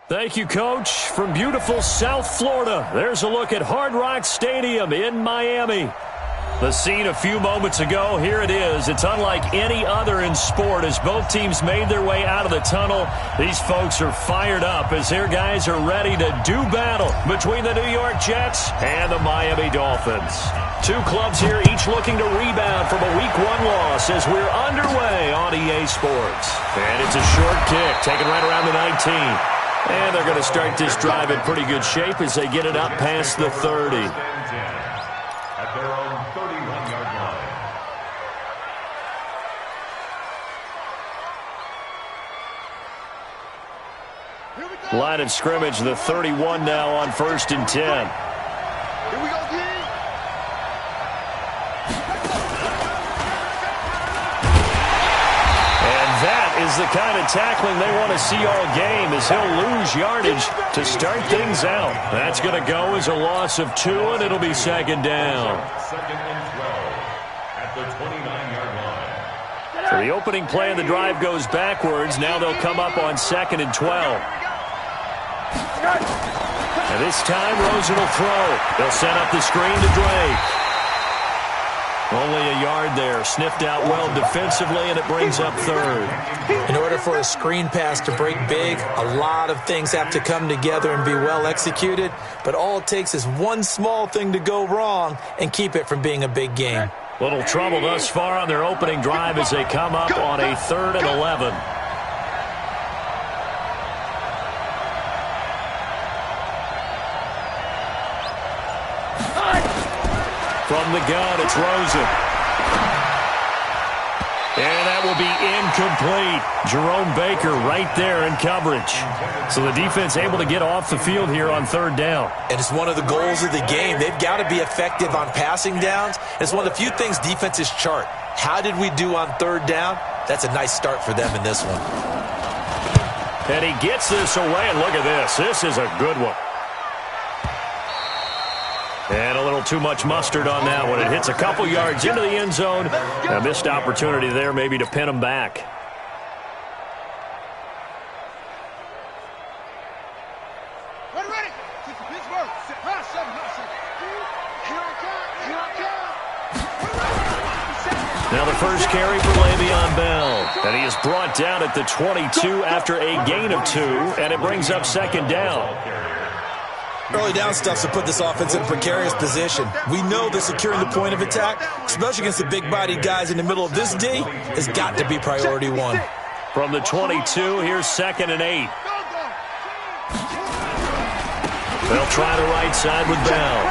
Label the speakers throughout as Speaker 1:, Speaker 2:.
Speaker 1: Thank you, Coach. From beautiful South Florida, there's a look at Hard Rock Stadium in Miami. The scene a few moments ago, here it is. It's unlike any other in sport as both teams made their way out of the tunnel. These folks are fired up as their guys are ready to do battle between the New York Jets and the Miami Dolphins. Two clubs here, each looking to rebound from a Week 1 loss as we're underway on EA Sports. And it's a short kick, taken right around the 19. And they're going to start this drive in pretty good shape as they get it up past the 30.
Speaker 2: At their own 31-yard line.
Speaker 1: Line of scrimmage, the 31 now on 1st and 10.
Speaker 3: Here we go,
Speaker 1: That is the kind of tackling they want to see all game as he'll lose yardage to start things out. That's going to go as a loss of 2, and it'll be 2nd down.
Speaker 2: 2nd and 12 at the 29-yard line.
Speaker 1: So the opening play of the drive goes backwards. Now they'll come up on 2nd and 12. And this time, Rosen will throw. They'll set up the screen to Drake. Only a yard there, sniffed out well defensively, and it brings up 3rd.
Speaker 4: In order for a screen pass to break big, a lot of things have to come together and be well executed, but all it takes is one small thing to go wrong and keep it from being a big game.
Speaker 1: Little trouble thus far on their opening drive as they come up on a 3rd and 11. From the gun, it's Rosen. And that will be incomplete. Jerome Baker right there in coverage. So the defense able to get off the field here on 3rd down.
Speaker 4: And it's one of the goals of the game. They've got to be effective on passing downs. It's one of the few things defenses chart. How did we do on 3rd down? That's a nice start for them in this one.
Speaker 1: And he gets this away, and look at this. This is a good one. And a little too much mustard on that one. It hits a couple yards into the end zone. A missed opportunity there maybe to pin him back.
Speaker 3: Ready. Pittsburgh.
Speaker 1: Now the first carry for Le'Veon Bell. And he is brought down at the 22 after a gain of 2. And it brings up 2nd down.
Speaker 4: Early down stuff to put this offense in a precarious position. We know that securing the point of attack, especially against the big-bodied guys in the middle of this D, has got to be priority 1.
Speaker 1: From the 22, here's 2nd and 8. They'll try the right side with Bell.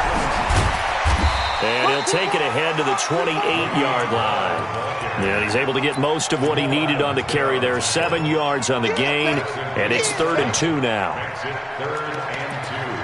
Speaker 1: And he'll take it ahead to the 28-yard line. And he's able to get most of what he needed on the carry there. 7 yards on the gain, and it's 3rd and 2 now.
Speaker 2: 3rd and 2.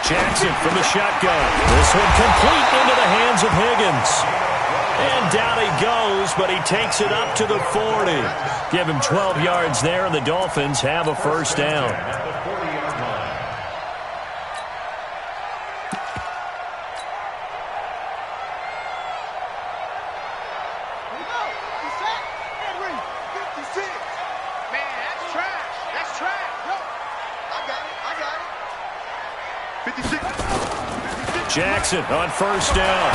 Speaker 1: Jackson from the shotgun. This one complete into the hands of Higgins. And down he goes, but he takes it up to the 40. Give him 12 yards there, and the Dolphins have a 1st down.
Speaker 2: At the 40-yard line.
Speaker 3: Man, that's trash. That's trash. No. I got it. 56.
Speaker 1: Jackson on 1st down.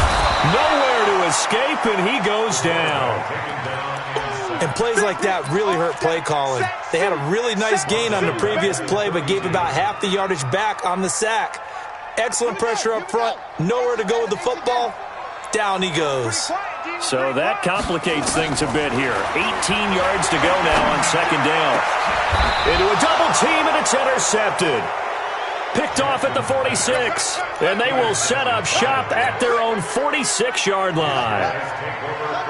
Speaker 1: Nowhere to escape, and he goes down.
Speaker 4: And plays like that really hurt play calling. They had a really nice gain on the previous play, but gave about half the yardage back on the sack. Excellent pressure up front. Nowhere to go with the football. Down he goes.
Speaker 1: So that complicates things a bit here. 18 yards to go now on 2nd down. Into a double team, and it's intercepted. Picked off at the 46, and they will set up shop at their own 46-yard line.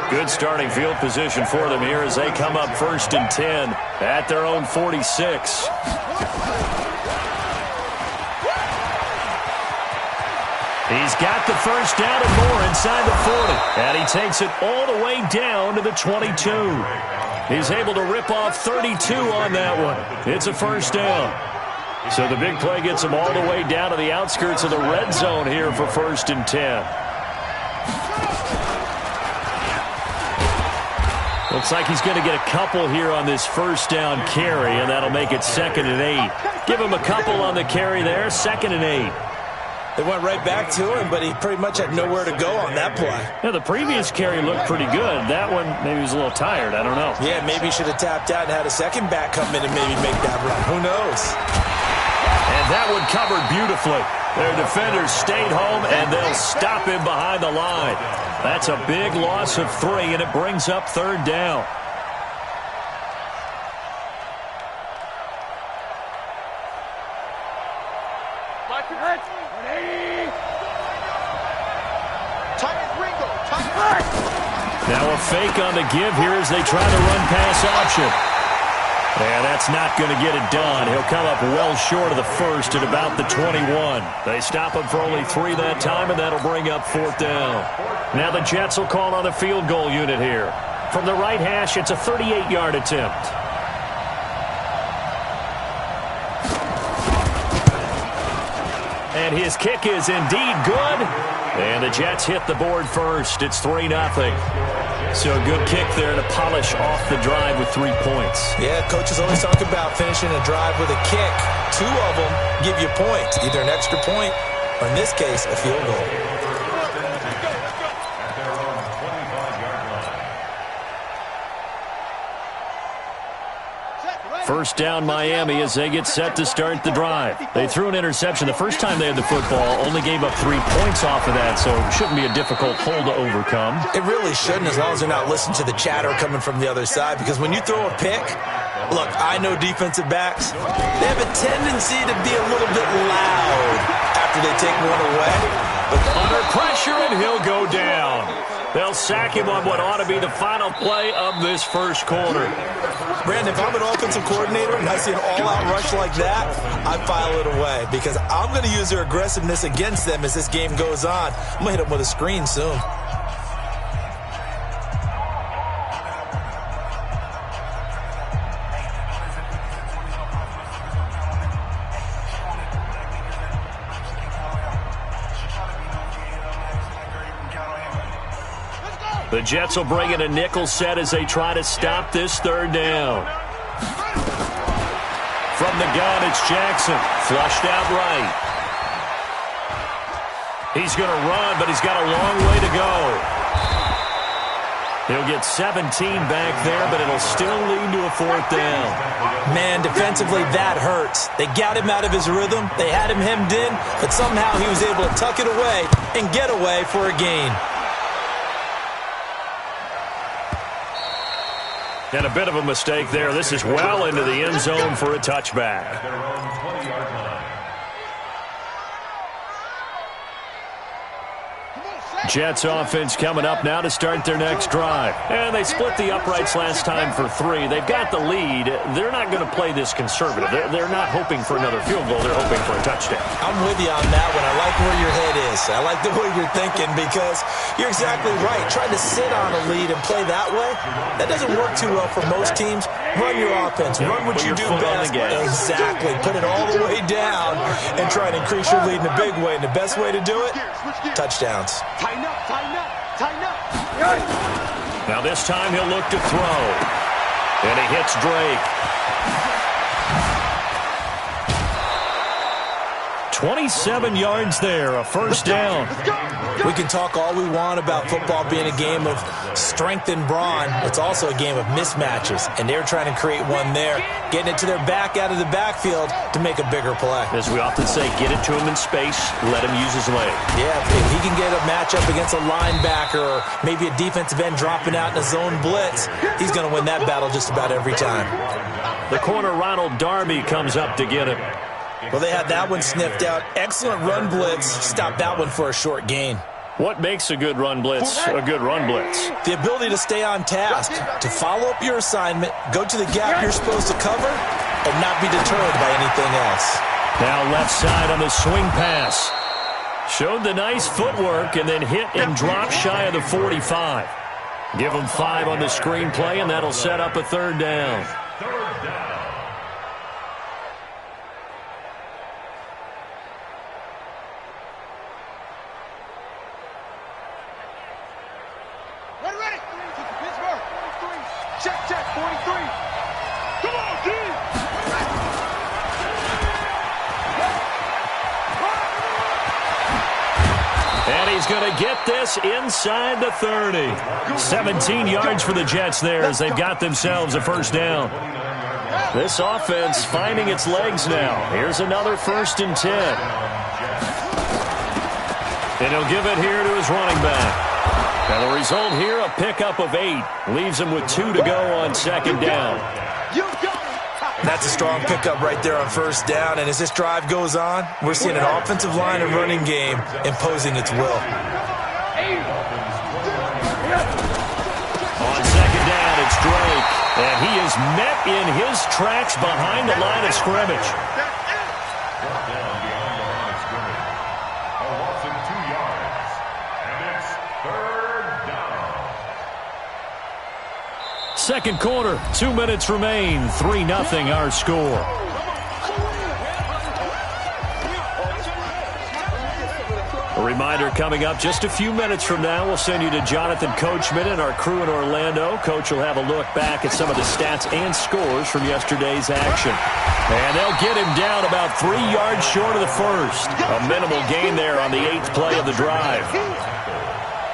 Speaker 1: Good starting field position for them here as they come up 1st and 10 at their own 46. He's got the first down and more inside the 40. And he takes it all the way down to the 22. He's able to rip off 32 on that one. It's a first down. So the big play gets him all the way down to the outskirts of the red zone here for 1st and 10. Looks like he's going to get a couple here on this first down carry, and that'll make it 2nd and 8. Give him a couple on the carry there, 2nd and 8.
Speaker 4: They went right back to him, but he pretty much had nowhere to go on that play.
Speaker 1: Yeah, the previous carry looked pretty good. That one, maybe he was a little tired. I don't know.
Speaker 4: Yeah, maybe he should have tapped out and had a second back come in and maybe make that run. Who knows?
Speaker 1: And that one covered beautifully. Their defenders stayed home, and they'll stop him behind the line. That's a big loss of 3, and it brings up 3rd down. Now a fake on the give here as they try the run-pass option. And that's not going to get it done. He'll come up well short of the first at about the 21. They stop him for only 3 that time, and that'll bring up 4th down. Now the Jets will call on a field goal unit here. From the right hash, it's a 38-yard attempt. And his kick is indeed good. And the Jets hit the board first. It's 3-0. So a good kick there to polish off the drive with 3 points.
Speaker 4: Yeah, coaches always talk about finishing a drive with a kick. 2 of them give you points, either an extra point or, in this case, a field goal.
Speaker 1: First down Miami as they get set to start the drive. They threw an interception the first time they had the football, only gave up 3 points off of that, so it shouldn't be a difficult hole to overcome.
Speaker 4: It really shouldn't, as long as they're not listening to the chatter coming from the other side, because when you throw a pick, look, I know defensive backs, they have a tendency to be a little bit loud after they take one away.
Speaker 1: Under pressure, and he'll go down. They'll sack him on what ought to be the final play of this first quarter.
Speaker 4: Brandon, if I'm an offensive coordinator and I see an all-out rush like that, I file it away because I'm going to use their aggressiveness against them as this game goes on. I'm going to hit them with a screen soon.
Speaker 1: The Jets will bring in a nickel set as they try to stop this 3rd down. From the gun, it's Jackson. Flushed out right. He's going to run, but he's got a long way to go. He'll get 17 back there, but it'll still lead to a 4th down.
Speaker 4: Man, defensively, that hurts. They got him out of his rhythm. They had him hemmed in, but somehow he was able to tuck it away and get away for a gain.
Speaker 1: And a bit of a mistake there. This is well into the end zone for a touchback. Jets offense coming up now to start their next drive. And they split the uprights last time for 3. They've got the lead. They're not going to play this conservative. They're not hoping for another field goal. They're hoping for a touchdown.
Speaker 4: I'm with you on that one. I like where your head is. I like the way you're thinking because you're exactly right. Trying to sit on a lead and play that way, that doesn't work too well for most teams. Run your offense. Run what you do best. Exactly. Put it all the way down and try and increase your lead in a big way. And the best way to do it, touchdowns.
Speaker 3: Tighten up, tighten up, tighten up.
Speaker 1: Now this time he'll look to throw. And he hits Drake. 27 yards there, a first down.
Speaker 4: We can talk all we want about football being a game of strength and brawn. It's also a game of mismatches, and they're trying to create one there, getting it to their back out of the backfield to make a bigger play.
Speaker 1: As we often say, get it to him in space, let him use his leg.
Speaker 4: Yeah, if he can get a matchup against a linebacker or maybe a defensive end dropping out in a zone blitz, he's going to win that battle just about every time.
Speaker 1: The corner, Ronald Darby, comes up to get him.
Speaker 4: Well, they had that one sniffed out. Excellent run blitz. Stopped that one for a short gain.
Speaker 1: What makes a good run blitz a good run blitz?
Speaker 4: The ability to stay on task, to follow up your assignment, go to the gap you're supposed to cover, and not be deterred by anything else.
Speaker 1: Now left side on the swing pass. Showed the nice footwork and then hit and dropped shy of the 45. Give him 5 on the screenplay, and that'll set up a third down.
Speaker 3: Ready. Pittsburgh. 43. Check, 43. Come on, D.
Speaker 1: And he's going to get this inside the 30. 17 yards for the Jets there as they've got themselves a first down. This offense finding its legs now. Here's another 1st and 10. And he'll give it here to his running back. And the result here, a pickup of 8. Leaves him with 2 to go on 2nd down.
Speaker 4: That's a strong pickup right there on 1st down, and as this drive goes on, we're seeing an offensive line and running game imposing its will.
Speaker 1: On 2nd down, it's Drake, and he is met in his tracks behind the line of scrimmage.
Speaker 2: Brought down beyond the line of scrimmage. A loss of 2 yards, and it's 3rd down.
Speaker 1: Second quarter, 2 minutes remain, 3-0 our score. A reminder coming up just a few minutes from now, we'll send you to Jonathan Coachman and our crew in Orlando. Coach will have a look back at some of the stats and scores from yesterday's action. And they'll get him down about 3 yards short of the first. A minimal gain there on the 8th play of the drive.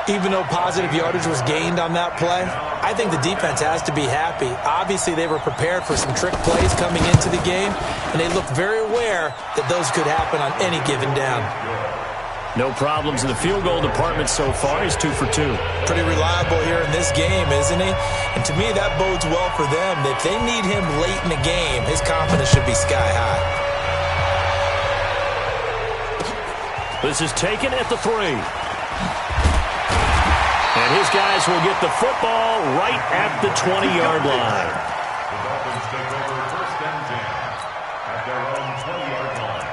Speaker 4: Even though positive yardage was gained on that play, I think the defense has to be happy. Obviously, they were prepared for some trick plays coming into the game, and they looked very aware that those could happen on any given down.
Speaker 1: No problems in the field goal department so far. He's 2 for 2.
Speaker 4: Pretty reliable here in this game, isn't he? And to me, that bodes well for them. If they need him late in the game, his confidence should be sky high.
Speaker 1: This is taken at the 3. And his guys will get the football right at the 20-yard line.
Speaker 2: The Dolphins take over 1st and 10 at their own 20-yard line.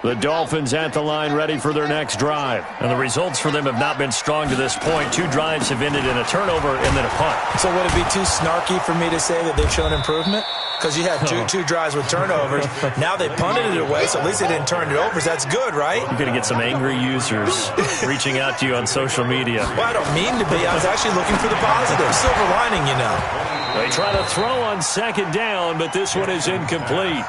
Speaker 1: The Dolphins at the line ready for their next drive. And the results for them have not been strong to this point. 2 drives have ended in a turnover and then a punt.
Speaker 4: So would it be too snarky for me to say that they've shown improvement? Because you had two drives with turnovers. Now they punted it away, so at least they didn't turn it over. So that's good, right?
Speaker 1: You're going to get some angry users reaching out to you on social media.
Speaker 4: Well, I don't mean to be. I was actually looking for the positive. Silver lining, you know.
Speaker 1: They try to throw on 2nd down, but this one is incomplete.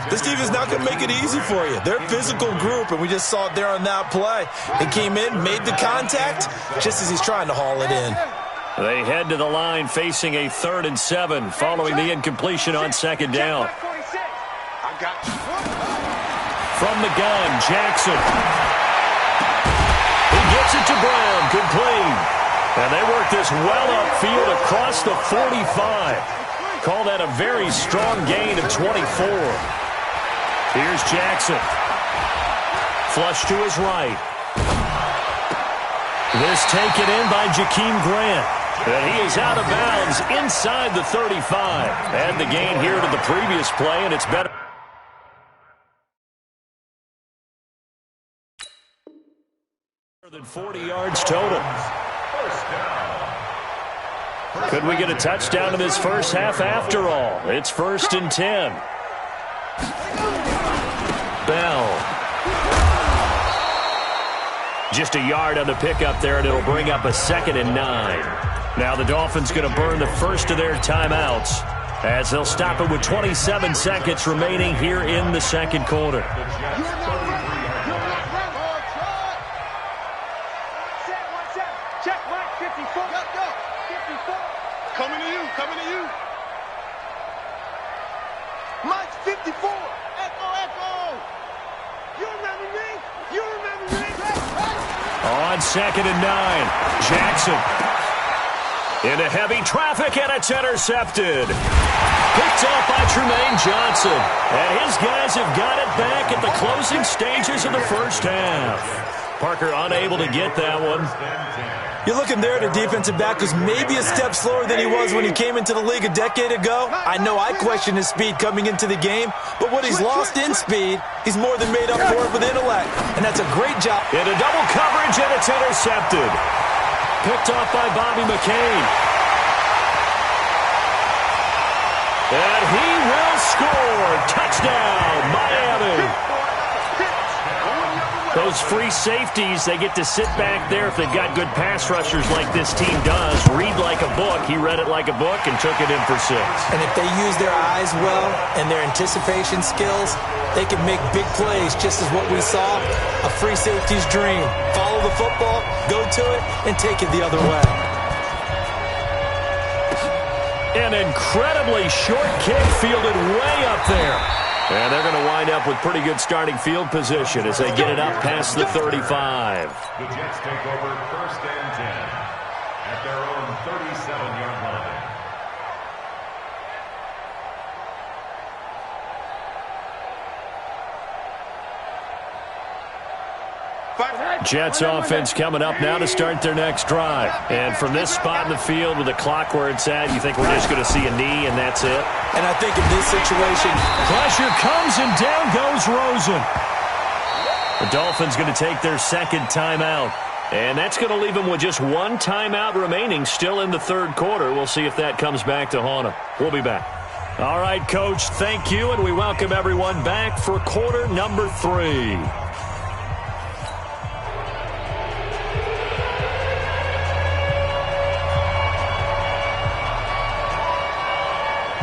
Speaker 4: This team is not going to make it easy for you. They're a physical group, and we just saw it there on that play. They came in, made the contact, just as he's trying to haul it in.
Speaker 1: They head to the line facing a 3rd and 7 following the incompletion on 2nd down. From the gun, Jackson. He gets it to Brown, complete. And they work this well upfield across the 45. Call that a very strong gain of 24. Here's Jackson. Flush to his right. This taken in by Jakeem Grant. And he is out of bounds inside the 35. Add the gain here to the previous play, and it's better than 40 yards total. Could we get a touchdown in this first half after all? It's 1st and 10. Bell. Just a yard on the pickup there, and it'll bring up a 2nd and 9. Now the Dolphins going to burn the first of their timeouts as they'll stop it with 27 seconds remaining here in the second quarter.
Speaker 3: Coming to you. Mike's 54. Echo. You remember me?
Speaker 1: On 2nd and 9, Jackson. Into heavy traffic, and it's intercepted. Picked off by Tremaine Johnson. And his guys have got it back at the closing stages of the first half. Parker unable to get that one.
Speaker 4: You're looking there at a defensive back who's maybe a step slower than he was when he came into the league a decade ago. I know I questioned his speed coming into the game, but what he's lost in speed, he's more than made up for it with intellect. And that's a great job.
Speaker 1: Into double coverage, and it's intercepted. Picked off by Bobby McCain. And he will score. Touchdown, Miami. Those free safeties, they get to sit back there if they've got good pass rushers like this team does. Read like a book. He read it like a book and took it in for 6.
Speaker 4: And if they use their eyes well and their anticipation skills, they can make big plays, just as what we saw, a free safety's dream. Follow the football, go to it, and take it the other way.
Speaker 1: An incredibly short kick fielded way up there. And they're going to wind up with pretty good starting field position as they get it up past the 35.
Speaker 2: The Jets take over 1st and 10 at their own 37-yard line.
Speaker 1: Jets offense coming up now to start their next drive. And from this spot in the field with the clock where it's at, you think we're just going to see a knee and that's it?
Speaker 4: And I think in this situation,
Speaker 1: pressure comes and down goes Rosen. The Dolphins going to take their second timeout. And that's going to leave them with just one timeout remaining still in the 3rd quarter. We'll see if that comes back to haunt them. We'll be back. All right, Coach, thank you. And we welcome everyone back for quarter number 3.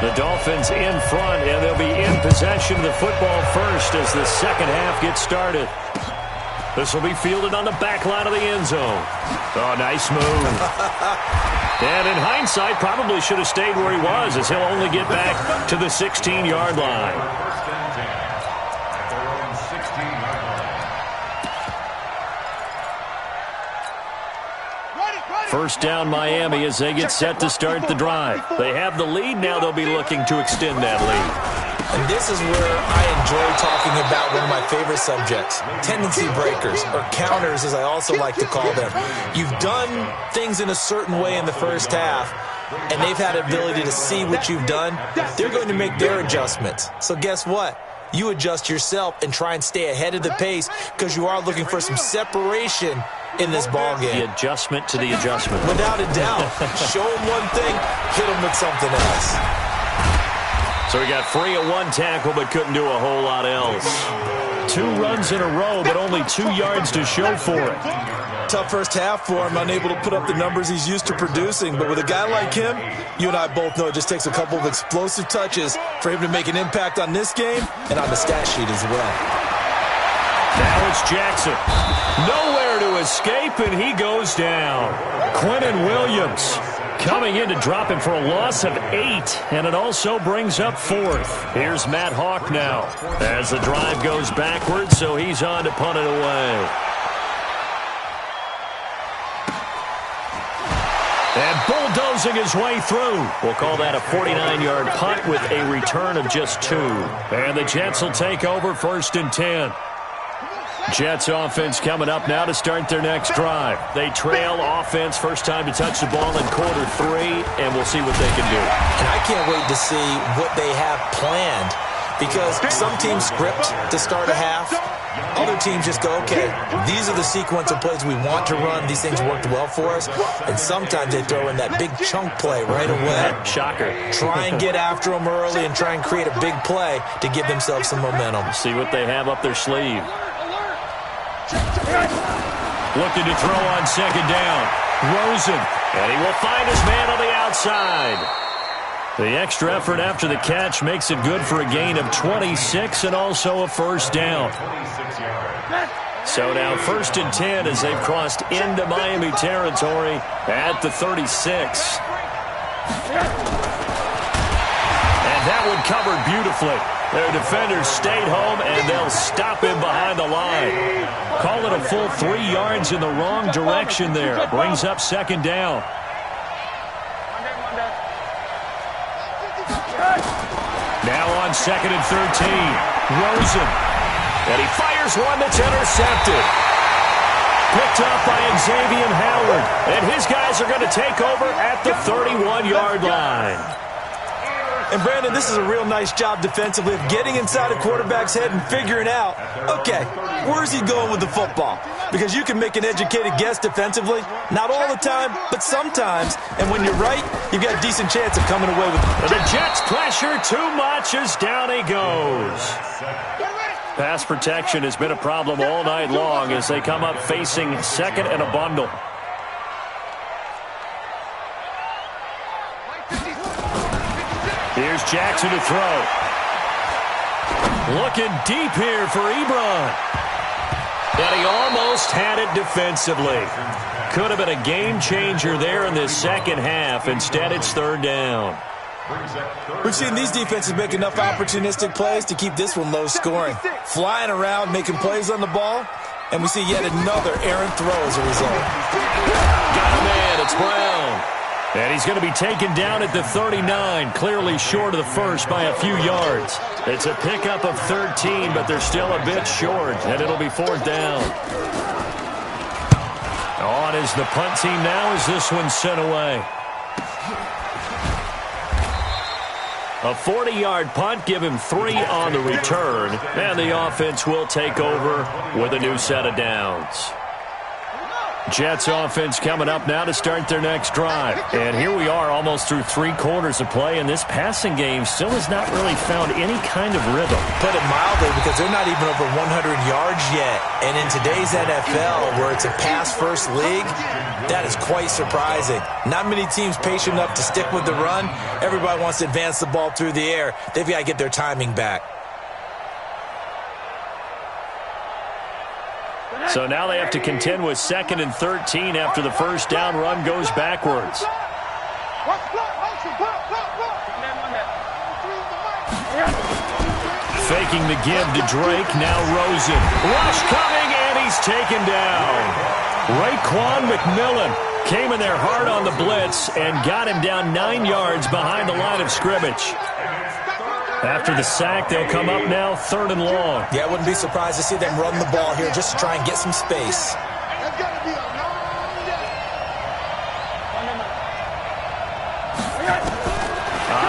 Speaker 1: The Dolphins in front, and they'll be in possession of the football first as the second half gets started. This will be fielded on the back line of the end zone. Oh, nice move. And in hindsight, probably should have stayed where he was, as he'll only get back to the 16-yard line.
Speaker 2: 1st and 10 at their own 16-yard line.
Speaker 1: First down Miami as they get set to start the drive. They have the lead. Now they'll be looking to extend that lead.
Speaker 4: and this is where I enjoy talking about one of my favorite subjects, tendency breakers, or counters as I also like to call them. You've done things in a certain way in the first half, and they've had the ability to see what you've done. They're going to make their adjustments. So guess what? You adjust yourself and try and stay ahead of the pace because you are looking for some separation in this ball game.
Speaker 1: The adjustment to the adjustment.
Speaker 4: Without a doubt. Show them one thing, hit them with something else.
Speaker 1: So he got free of one tackle but couldn't do a whole lot else. 2 runs in a row but only 2 yards to show for it.
Speaker 4: Tough first half for him, unable to put up the numbers he's used to producing. But with a guy like him, you and I both know it just takes a couple of explosive touches for him to make an impact on this game and on the stat sheet as well.
Speaker 1: Now it's Jackson. Nowhere to escape, and he goes down. Quinnen Williams coming in to drop him for a loss of 8, and it also brings up 4th. Here's Matt Hawk now as the drive goes backwards, so he's on to punt it away. And bulldozing his way through. We'll call that a 49-yard punt with a return of just 2. And the Jets will take over 1st and 10. Jets offense coming up now to start their next drive. They trail offense, first time to touch the ball in quarter 3, and we'll see what they can do.
Speaker 4: And I can't wait to see what they have planned, because some teams script to start a half. Other teams just go, okay, these are the sequence of plays we want to run. These things worked well for us. And sometimes they throw in that big chunk play right away.
Speaker 1: Shocker.
Speaker 4: Try and get after them early and try and create a big play to give themselves some momentum.
Speaker 1: See what they have up their sleeve. Looking to throw on 2nd down. Rosen. And he will find his man on the outside. The extra effort after the catch makes it good for a gain of 26 and also a first down. So now 1st and 10 as they've crossed into Miami territory at the 36. And that one covered beautifully. Their defenders stayed home, and they'll stop him behind the line. Call it a full 3 yards in the wrong direction there. Brings up 2nd down. Now on 2nd and 13. Rosen. And he fires one that's intercepted. picked up by Xavier Howard. And his guys are going to take over at the 31-yard line.
Speaker 4: And, Brandon, this is a real nice job defensively of getting inside a quarterback's head and figuring out, okay, where's he going with the football? Because you can make an educated guess defensively. Not all the time, but sometimes. And when you're right, you've got a decent chance of coming away with it.
Speaker 1: The Jets pressure too much as down he goes. Pass protection has been a problem all night long as they come up facing second and a bundle. Here's Jackson to throw. Looking deep here for Ebron. And he almost had it defensively. Could have been a game changer there in this second half. Instead, it's third down.
Speaker 4: We've seen these defenses make enough opportunistic plays to keep this one low scoring. Flying around, making plays on the ball, and we see yet another errant throw as a result.
Speaker 1: Got a man, it's Brown. And he's going to be taken down at the 39, clearly short of the first by a few yards. It's a pickup of 13, but they're still a bit short, and it'll be fourth down. On is the punt team now as this one's sent away. A 40-yard punt, give him 3 on the return, and the offense will take over with a new set of downs. Jets offense coming up now to start their next drive. And here we are almost through 3 quarters of play, and this passing game still has not really found any kind of rhythm.
Speaker 4: Put it mildly, because they're not even over 100 yards yet. And in today's NFL, where it's a pass-first league, that is quite surprising. Not many teams patient enough to stick with the run. Everybody wants to advance the ball through the air. They've got to get their timing back.
Speaker 1: So now they have to contend with 2nd and 13 after the first down run goes backwards. Faking the give to Drake, now Rosen. Rush coming, and he's taken down. Raekwon McMillan came in there hard on the blitz and got him down 9 yards behind the line of scrimmage. After the sack, they'll come up now 3rd and long.
Speaker 4: Yeah, I wouldn't be surprised to see them run the ball here just to try and get some space.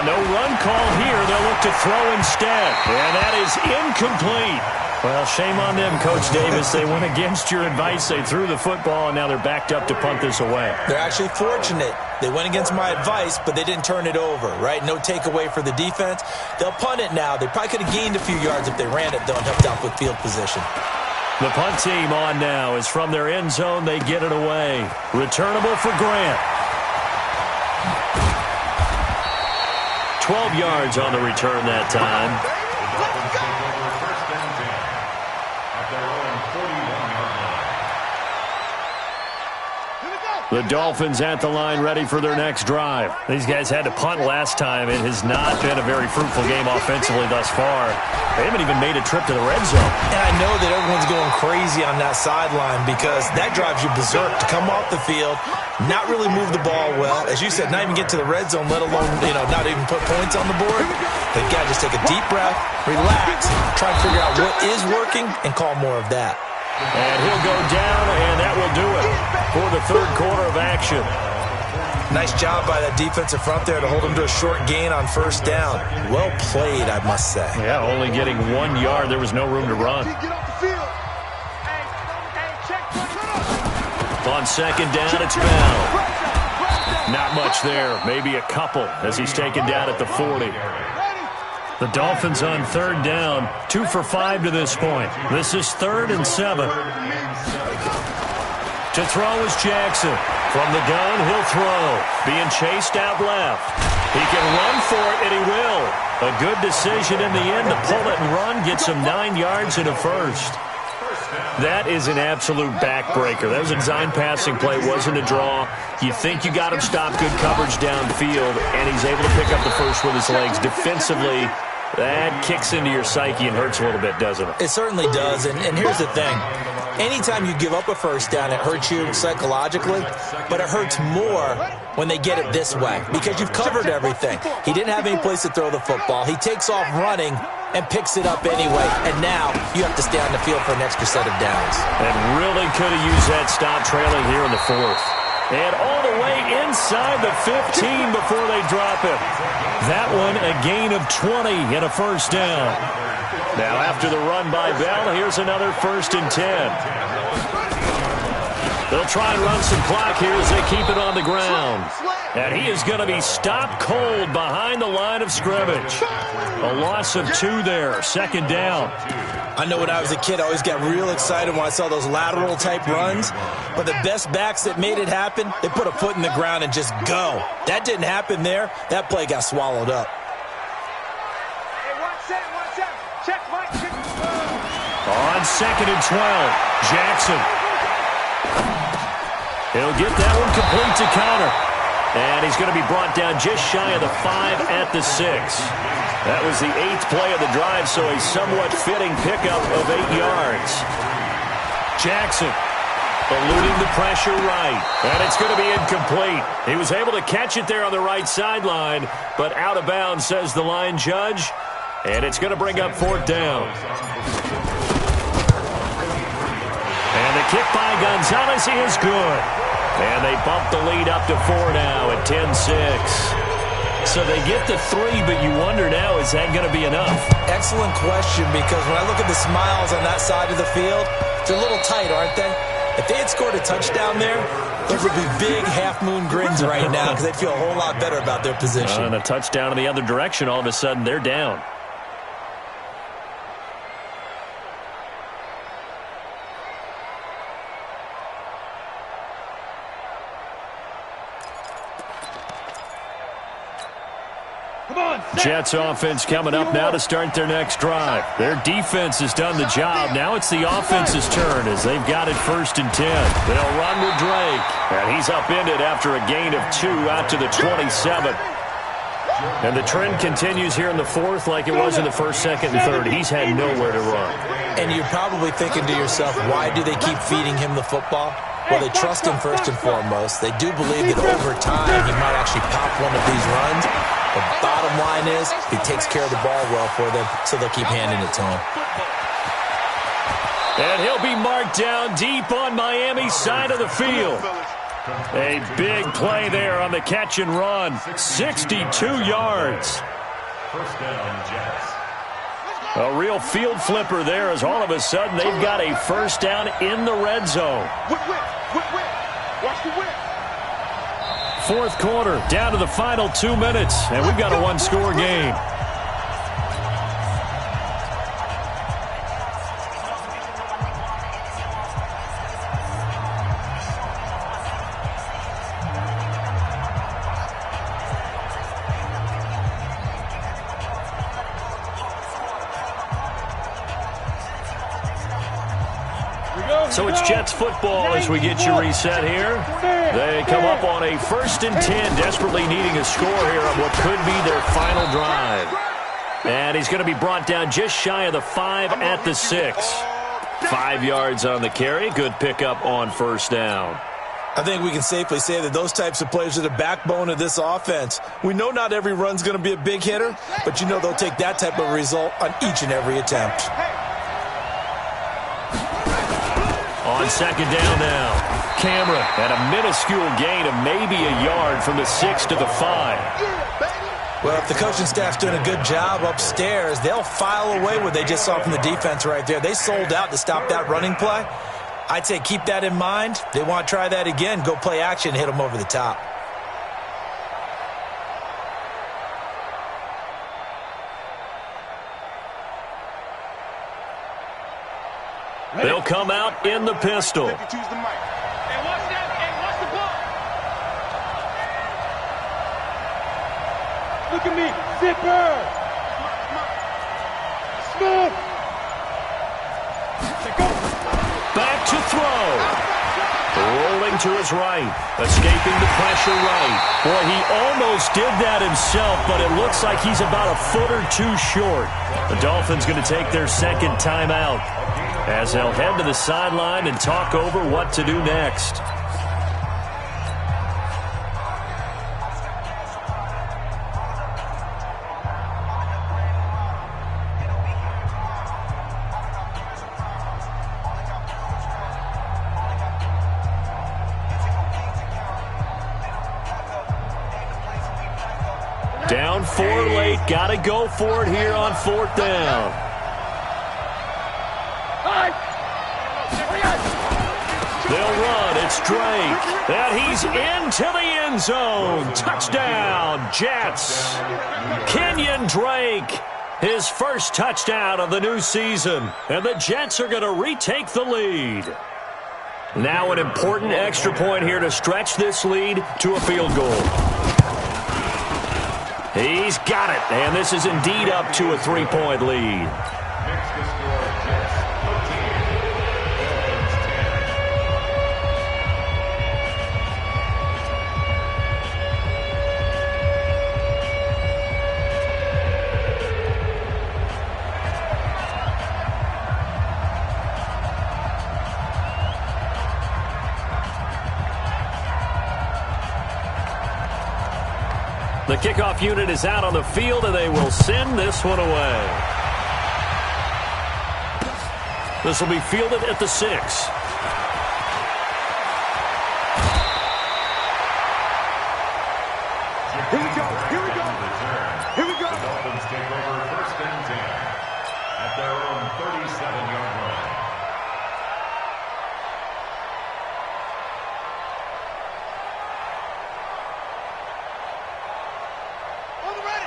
Speaker 1: No run call here. They'll look to throw instead. And that is incomplete. Well, shame on them, Coach Davis. They went against your advice. They threw the football, and now they're backed up to punt this away.
Speaker 4: They're actually fortunate. They went against my advice, but they didn't turn it over, right? No takeaway for the defense. They'll punt it now. They probably could have gained a few yards if they ran it, though, and helped out with field position.
Speaker 1: The punt team on now is from their end zone. They get it away. Returnable for Grant. 12 yards on the return that time. The Dolphins at the line ready for their next drive. These guys had to punt last time. It has not been a very fruitful game offensively thus far. They haven't even made a trip to the red zone.
Speaker 4: And I know that everyone's going crazy on that sideline because that drives you berserk to come off the field, not really move the ball well. As you said, not even get to the red zone, let alone, not even put points on the board. They've got to just take a deep breath, relax, try and figure out what is working, and call more of that.
Speaker 1: And he'll go down, and that will do it for the 3rd quarter of action.
Speaker 4: Nice job by that defensive front there to hold him to a short gain on 1st down. Well played, I must say.
Speaker 1: Yeah, only getting 1 yard. There was no room to run. On 2nd down, it's Bell. Not much there, maybe a couple as he's taken down at the 40. The Dolphins on 3rd down, 2 for 5 to this point. This is 3rd and 7. To throw is Jackson. From the gun, he'll throw. Being chased out left. He can run for it, and he will. A good decision in the end to pull it and run, gets him 9 yards and a first. That is an absolute backbreaker. That was a design passing play. It wasn't a draw. You think you got him stopped, good coverage downfield, and he's able to pick up the first with his legs. Defensively, that kicks into your psyche and hurts a little bit, doesn't it?
Speaker 4: It certainly does, and here's the thing. Anytime you give up a first down, it hurts you psychologically, but it hurts more when they get it this way because you've covered everything. He didn't have any place to throw the football. He takes off running and picks it up anyway, and now you have to stay on the field for an extra set of downs.
Speaker 1: And really could have used that stop trailing here in the fourth. And all the way inside the 15 before they drop it. That one a gain of 20 and a first down. Now after the run by Bell, here's another 1st and 10. They'll try and run some clock here as they keep it on the ground. And he is going to be stopped cold behind the line of scrimmage. A loss of 2 there, 2nd down.
Speaker 4: I know when I was a kid, I always got real excited when I saw those lateral-type runs. But the best backs that made it happen, they put a foot in the ground and just go. That didn't happen there. That play got swallowed up.
Speaker 3: Hey, watch that. Check, Mike.
Speaker 1: On 2nd and 12, Jackson. He'll get that one complete to Connor. And he's going to be brought down just shy of the 5 at the 6. That was the 8th play of the drive, so a somewhat fitting pickup of 8 yards. Jackson eluding the pressure right. And it's going to be incomplete. He was able to catch it there on the right sideline, but out of bounds, says the line judge. And it's going to bring up 4th down. And the kick by Gonzalez is good. And they bump the lead up to 4 now at 10-6. So they get to 3, but you wonder now, is that going to be enough?
Speaker 4: Excellent question, because when I look at the smiles on that side of the field, they're a little tight, aren't they? If they had scored a touchdown there, those would be big half-moon grins right now because they'd feel a whole lot better about their position.
Speaker 1: And a touchdown in the other direction, all of a sudden they're down. Jets offense coming up now to start their next drive. Their defense has done the job. Now it's the offense's turn as they've got it 1st and 10. They'll run with Drake. And he's upended after a gain of 2 out to the 27. And the trend continues here in the 4th like it was in the 1st, 2nd, and 3rd. He's had nowhere to run.
Speaker 4: And you're probably thinking to yourself, why do they keep feeding him the football? Well, they trust him first and foremost. They do believe that over time he might actually pop one of these runs. The bottom line is he takes care of the ball well for them, so they'll keep handing it to him.
Speaker 1: And he'll be marked down deep on Miami's side of the field. A big play there on the catch and run. 62 yards.
Speaker 2: 1st down, Jets.
Speaker 1: A real field flipper there as all of a sudden they've got a 1st down in the red zone.
Speaker 3: Whip. Watch the whip.
Speaker 1: 4th quarter, down to the final 2 minutes, and we've got a 1-score game. So it's Jets football as we get you reset here. They come up on a 1st and 10, desperately needing a score here on what could be their final drive. And he's going to be brought down just shy of the 5 at the 6. 5 yards on the carry. Good pickup on 1st down.
Speaker 4: I think we can safely say that those types of players are the backbone of this offense. We know not every run's going to be a big hitter, but you know they'll take that type of result on each and every attempt.
Speaker 1: On 2nd down now, Cameron at a minuscule gain of maybe a yard from the 6 to the 5.
Speaker 4: Well, if the coaching staff's doing a good job upstairs, they'll file away what they just saw from the defense right there. They sold out to stop that running play. I'd say keep that in mind. They want to try that again. Go play action, hit them over the top.
Speaker 1: They'll come out in the pistol.
Speaker 3: Hey, watch that. Hey, watch the ball. Look at me. Zipper. Smooth.
Speaker 1: Back to throw. Rolling to his right. Escaping the pressure right. Boy, he almost did that himself, but it looks like he's about a foot or two short. The Dolphins going to take their 2nd timeout. as they'll head to the sideline and talk over what to do next. Down 4 late. Got to go for it here on 4th down. They'll run. It's Drake. And he's into the end zone. Touchdown, Jets. Kenyon Drake, his first touchdown of the new season. And the Jets are going to retake the lead. Now an important extra point here to stretch this lead to a field goal. He's got it, and this is indeed up to a 3-point lead.
Speaker 2: Next to score, Jets 13,
Speaker 1: The kickoff unit is out on the field, and they will send this one away. This will be fielded at the 6.
Speaker 3: Here we go. Here we go. Here we go.
Speaker 2: The Dolphins take over 1st and 10 at their own 37-yard line.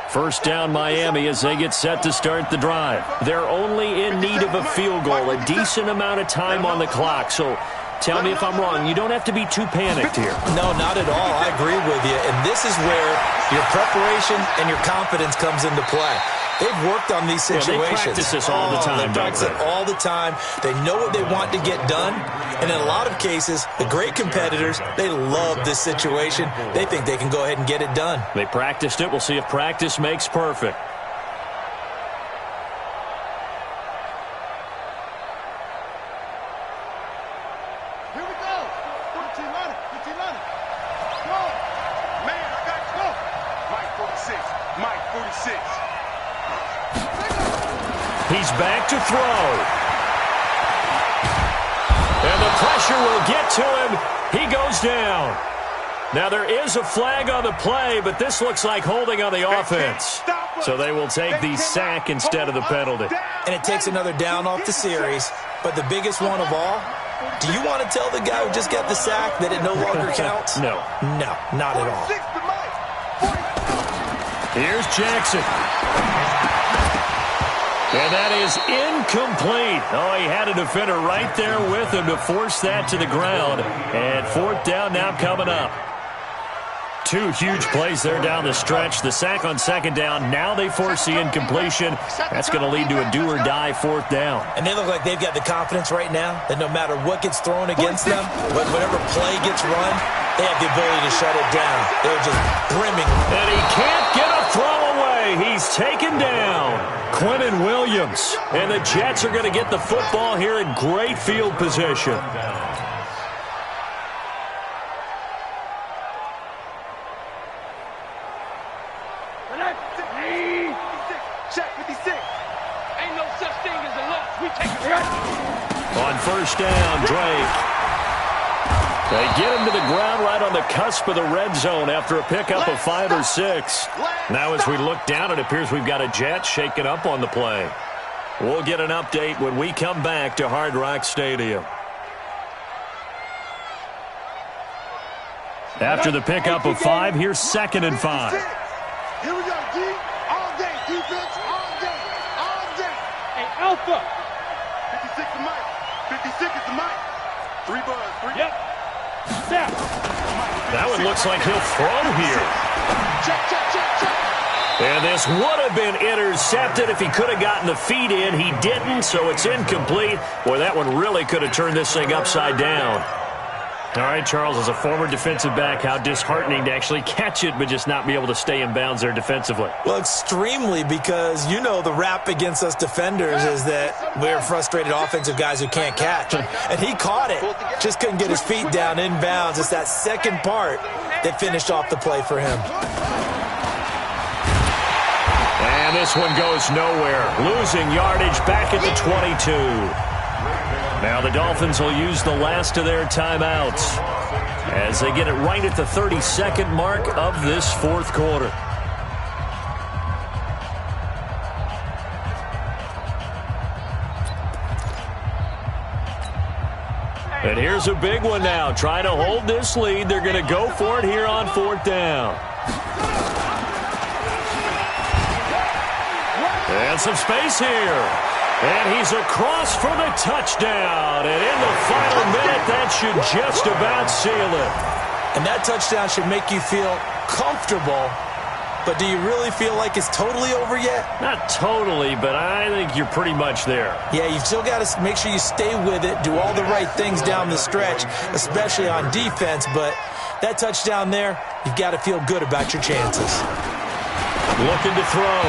Speaker 1: First down, Miami, as they get set to start the drive. They're only in need of a field goal, a decent amount of time on the clock. So tell me if I'm wrong. You don't have to be too panicked here.
Speaker 4: No, not at all. I agree with you. And this is where your preparation and your confidence comes into play. They've worked on these situations.
Speaker 1: They practice this all the time.
Speaker 4: They practice it all the time. They know what they want to get done. And in a lot of cases, the great competitors, they love this situation. They think they can go ahead and get it done.
Speaker 1: They practiced it. We'll see if practice makes perfect.
Speaker 3: Here we go. 15 line. 15 line. Go. Man, I got to go. Mike 46. Mike 46.
Speaker 1: He's back to throw. And the pressure will get to him. He goes down. Now there is a flag on the play, but this looks like holding on the offense. So they will take the sack instead of the penalty.
Speaker 4: And it takes another down off the series. But the biggest one of all, do you want to tell the guy who just got the sack that it no longer counts?
Speaker 1: No.
Speaker 4: No, not at all.
Speaker 1: Here's Jackson. And that is incomplete. Oh, he had a defender right there with him to force that to the ground. And 4th down now coming up. 2 huge plays there down the stretch. The sack on 2nd down. Now they force the incompletion. That's going to lead to a do-or-die 4th down.
Speaker 4: And they look like they've got the confidence right now that no matter what gets thrown against them, whatever play gets run, they have the ability to shut it down. They're just brimming.
Speaker 1: And he can't get a throw away. He's taken down. Quentin Williams. And the Jets are going to get the football here in great field position.
Speaker 3: Check 56. Ain't no such thing as a loss. We take it.
Speaker 1: On 1st down, Drake. They get him to the ground right on the cusp of the red zone after a pickup of 5 or 6. Now as we look down, it appears we've got a Jet shaking up on the play. We'll get an update when we come back to Hard Rock Stadium. After the pickup of 5, here's 2nd and 5.
Speaker 3: Here we go, D. All day. Defense, all day. All day. Hey, Alpha. 56 to Mike. 56 is to Mike. 3 buzz. 3. Yep. Snap.
Speaker 1: That one looks like he'll throw here.
Speaker 3: Check, check, check, check.
Speaker 1: And this would have been intercepted if he could have gotten the feet in. He didn't, so it's incomplete. Boy, that one really could have turned this thing upside down. All right, Charles, as a former defensive back, how disheartening to actually catch it but just not be able to stay in bounds there defensively.
Speaker 4: Well, extremely, because you know the rap against us defenders is that we're frustrated offensive guys who can't catch. And he caught it, just couldn't get his feet down in bounds. It's that second part that finished off the play for him.
Speaker 1: And this one goes nowhere, losing yardage back at the 22. Now the Dolphins will use the last of their timeouts as they get it right at the 32nd mark of this fourth quarter. And here's a big one now. Trying to hold this lead. They're going to go for it here on fourth down. And some space here. And he's across for the touchdown. And in the final minute, that should just about seal it.
Speaker 4: And that touchdown should make you feel comfortable. But do you really feel like it's totally over yet?
Speaker 1: Not totally, but I think you're pretty much there.
Speaker 4: Yeah, you've still got to make sure you stay with it, do all the right things down the stretch, especially on defense. But that touchdown there, you've got to feel good about your chances.
Speaker 1: Looking to throw.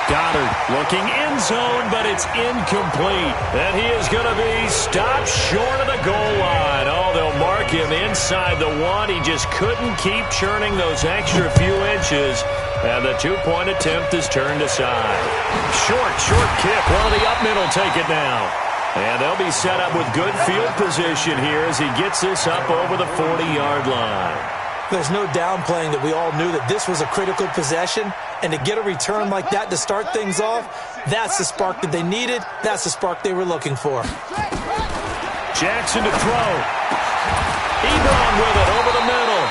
Speaker 1: Goddard looking end zone, but it's incomplete. And he is going to be stopped short of the goal line. Oh, they'll mark him inside the one. He just couldn't keep churning those extra few inches. And the two-point attempt is turned aside. Short kick. Well, the up mid will take it now. And they'll be set up with good field position here as he gets this up over the 40-yard line.
Speaker 4: There's no downplaying that we all knew that this was a critical possession, and to get a return like that to start things off, that's the spark that they needed. That's the spark they were looking for.
Speaker 1: Jackson to throw. Ebron with it over the middle.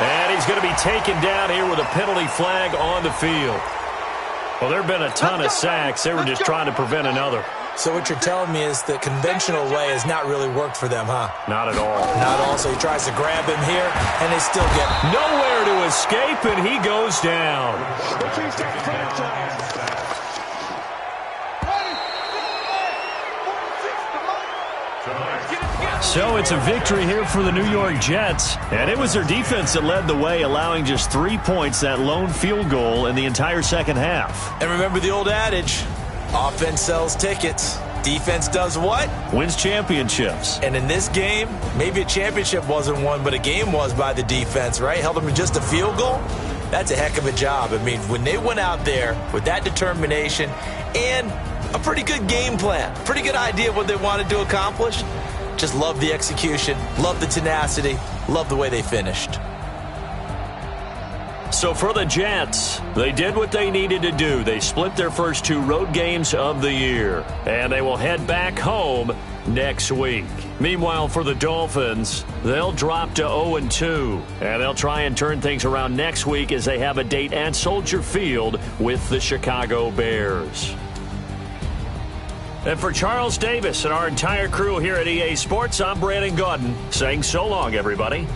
Speaker 1: And he's going to be taken down here with a penalty flag on the field. Well, there have been a ton of sacks. They were just trying to prevent another.
Speaker 4: So what you're telling me is the conventional way has not really worked for them, huh?
Speaker 1: Not at all.
Speaker 4: Not at all. So he tries to grab him here, and they still get
Speaker 1: nowhere to escape, and he goes down. So it's a victory here for the New York Jets, and it was their defense that led the way, allowing just 3 points, that lone field goal in the entire second half.
Speaker 4: And remember the old adage, offense sells tickets. Defense does what?
Speaker 1: Wins championships.
Speaker 4: And in this game, maybe a championship wasn't won, but a game was by the defense, right? Held them to just a field goal. That's a heck of a job. I mean, when they went out there with that determination and a pretty good game plan, pretty good idea of what they wanted to accomplish, just love the execution, love the tenacity, love the way they finished.
Speaker 1: So for the Jets, they did what they needed to do. They split their first 2 road games of the year, and they will head back home next week. Meanwhile, for the Dolphins, they'll drop to 0-2, and they'll try and turn things around next week as they have a date at Soldier Field with the Chicago Bears. And for Charles Davis and our entire crew here at EA Sports, I'm Brandon Gaudin saying so long, everybody.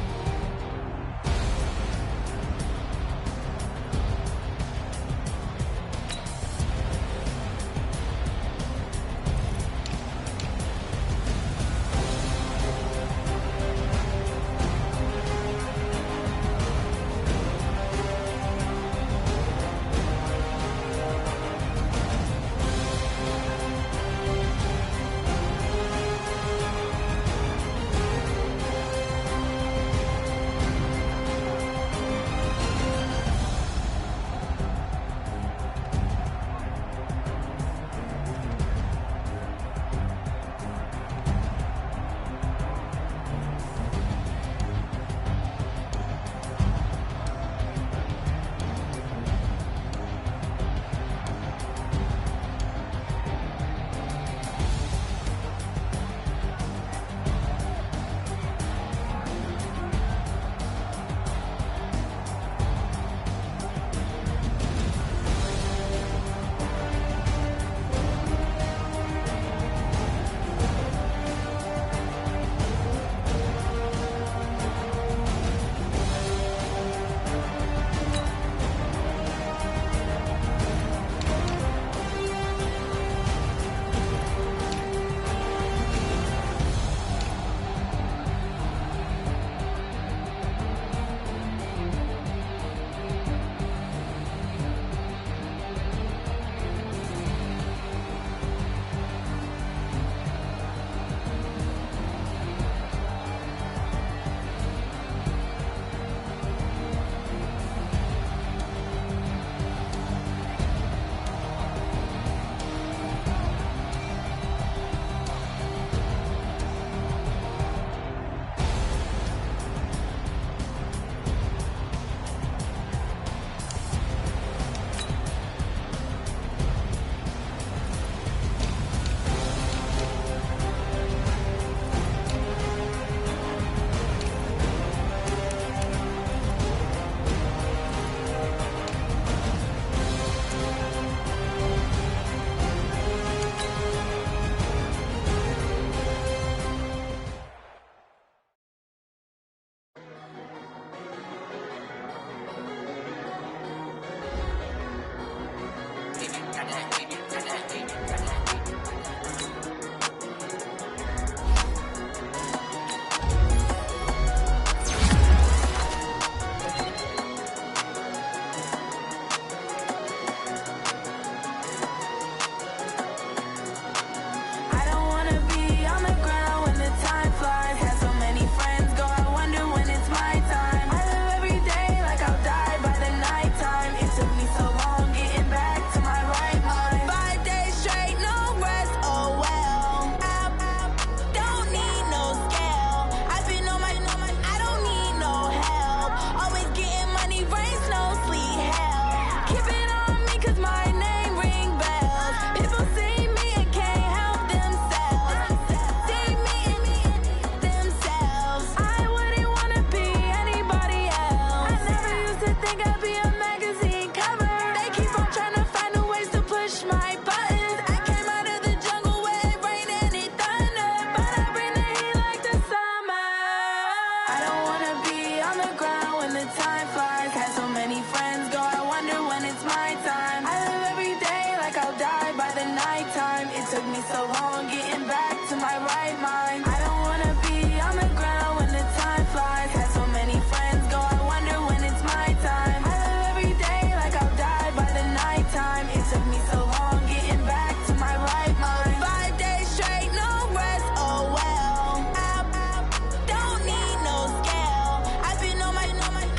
Speaker 5: my time. I live every day like I'll die by the nighttime. It took me so long getting back to my right mind. I don't wanna be on the ground when the time flies. Had so many friends go, I wonder when it's my time. I live every day like I'll die by the nighttime. It took me so long getting back to my right mind. 5 days straight, no rest, oh well. I don't need no scale. I've been on my,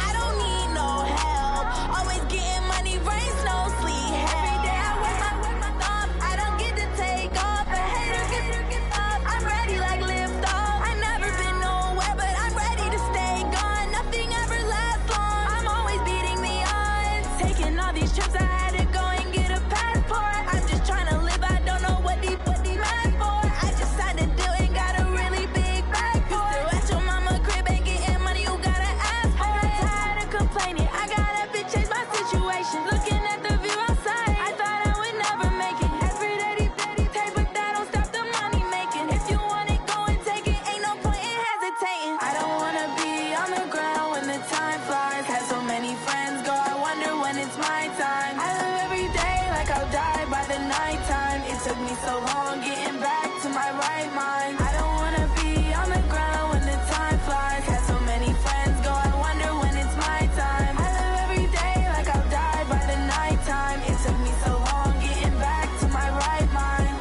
Speaker 5: I don't need no help. Always getting money, rain, snow, sleet. Every day I work my thumb. I don't get to take off. A hater get up. I'm ready like lift off. I've never been nowhere, but I'm ready to stay gone. Nothing ever lasts long. I'm always beating the odds. Taking all these trips, I had to go and get a passport. I'm just trying to live, I don't know what these mad for. I just signed a deal and got a really big bag for it. Still at your mama crib, ain't getting money, you gotta ask for it. I'm tired of complaining, I gotta change my situation. Looking at the view outside, I thought I would never make it. Every day they take, but that don't stop the money making. If you want it, go and take it, ain't no point in hesitating. I don't wanna be on the ground when the time flies. Had so many friends go, I wonder when it's my time. I live every day like I'll die by the nighttime. It took me so long getting back to my right mind. I don't wanna be on the ground when the time flies. Had so many friends go, I wonder when it's my time. I live every day like I'll die by the nighttime. It took me so long getting back to my right mind.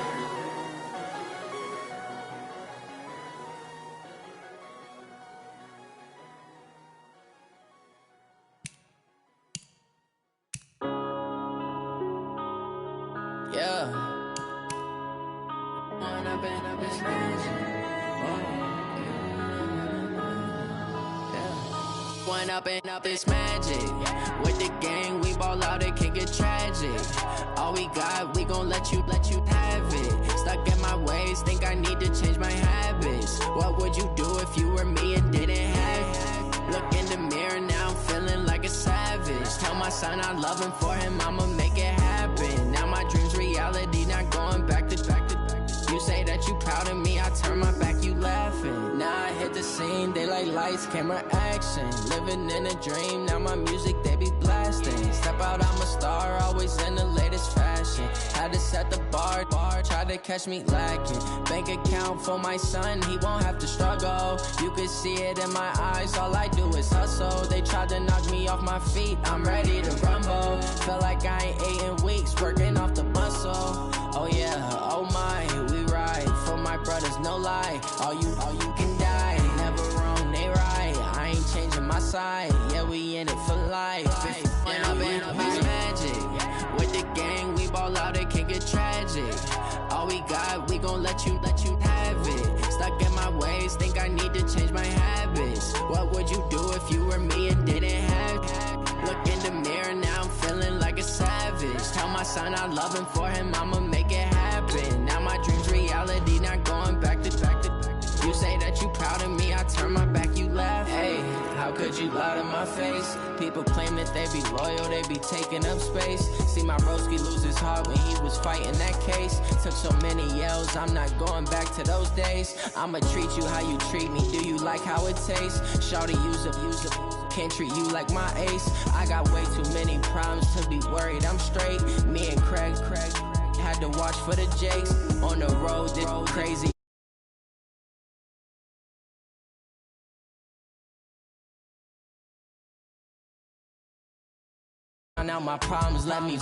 Speaker 6: Yeah. One up and up is magic. With the gang, we ball out, it can get tragic. All we got, we gon' let you have it. Stuck in my ways, think I need to change my habits. What would you do if you were me and didn't have it? Look in the mirror now, I'm feeling like a savage. Tell my son I love him, for him I'ma make it happen. Now my dream's reality, not going back to. You say that you proud of me, I turn my back, you laughing. Now I hit the scene, they like lights, camera, action. Living in a dream, now my music, they be blasting. Step out, I'm a star, always in the latest fashion. Had to set the bar, try to catch me lacking. Bank account for my son, he won't have to struggle. You can see it in my eyes, all I do is hustle. They tried to knock me off my feet, I'm ready to rumble. Felt like I ain't ate in weeks, working off the muscle. Oh yeah, oh my, we ride for my brothers, no lie. All you can die, never wrong, they right. I ain't changing my side, yeah, we in it for life. When up and up is magic. With the gang, we ball out, it can get tragic. All we got, we gon' let you have it. Stuck in my ways, think I need to change my habits. What would you do if you were me and didn't have it? Look in the mirror, now I'm feeling like a savage. Tell my son I love him, for him I'ma make it happen. Now my dream's reality, not going back to. You say that you proud of me, I turn my back, you laugh. Hey, how could you lie to my face? People claim that they be loyal, they be taking up space. See my broski lose his heart when he was fighting that case. Took so many yells, I'm not going back to those days. I'ma treat you how you treat me, do you like how it tastes? Shawty, use up, can't treat you like my ace. I got way too many problems to be worried, I'm straight. Me and Craig had to watch for the Jakes. On the road, this crazy. Now my problems let me